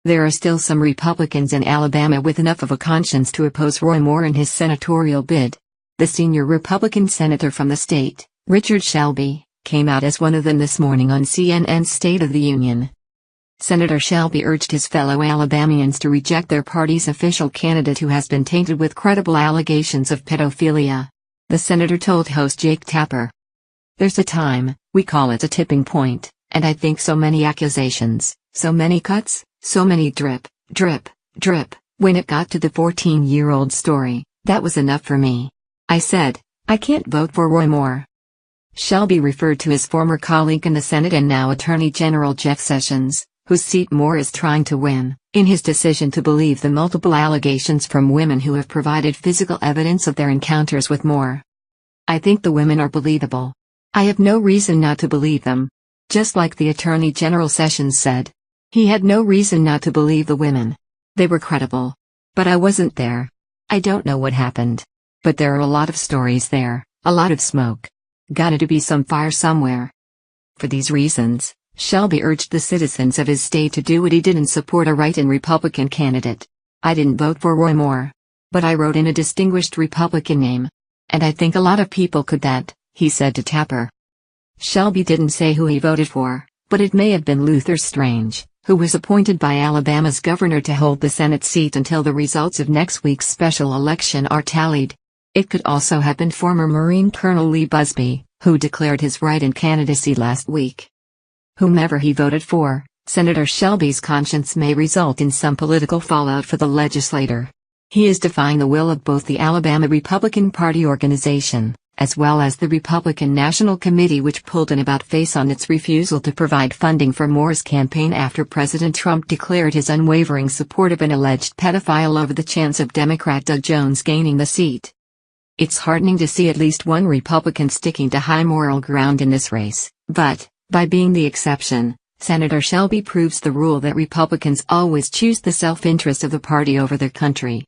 There are still some Republicans in Alabama with enough of a conscience to oppose Roy Moore in his senatorial bid. The senior Republican senator from the state, Richard Shelby, came out as one of them this morning on CNN's State of the Union. Senator Shelby urged his fellow Alabamians to reject their party's official candidate who has been tainted with credible allegations of pedophilia. The senator told host Jake Tapper, "There's a time, we call it a tipping point, and I think so many accusations, so many cuts, so many drip, drip, drip, when it got to the 14-year-old story, that was enough for me. I said, I can't vote for Roy Moore." Shelby referred to his former colleague in the Senate and now Attorney General Jeff Sessions, whose seat Moore is trying to win, in his decision to believe the multiple allegations from women who have provided physical evidence of their encounters with Moore. "I think the women are believable. I have no reason not to believe them." Just like the Attorney General Sessions said. He had no reason not to believe the women. They were credible. But I wasn't there. I don't know what happened. But there are a lot of stories there, a lot of smoke. Gotta to be some fire somewhere. For these reasons, Shelby urged the citizens of his state to do what he did and support a write-in Republican candidate. "I didn't vote for Roy Moore. But I wrote in a distinguished Republican name. And I think a lot of people could that," he said to Tapper. Shelby didn't say who he voted for, but it may have been Luther Strange, who was appointed by Alabama's governor to hold the Senate seat until the results of next week's special election are tallied. It could also have been former Marine Colonel Lee Busby, who declared his write-in candidacy last week. Whomever he voted for, Senator Shelby's conscience may result in some political fallout for the legislator. He is defying the will of both the Alabama Republican Party organization, as well as the Republican National Committee, which pulled an about-face on its refusal to provide funding for Moore's campaign after President Trump declared his unwavering support of an alleged pedophile over the chance of Democrat Doug Jones gaining the seat. It's heartening to see at least one Republican sticking to high moral ground in this race, but, by being the exception, Senator Shelby proves the rule that Republicans always choose the self-interest of the party over their country.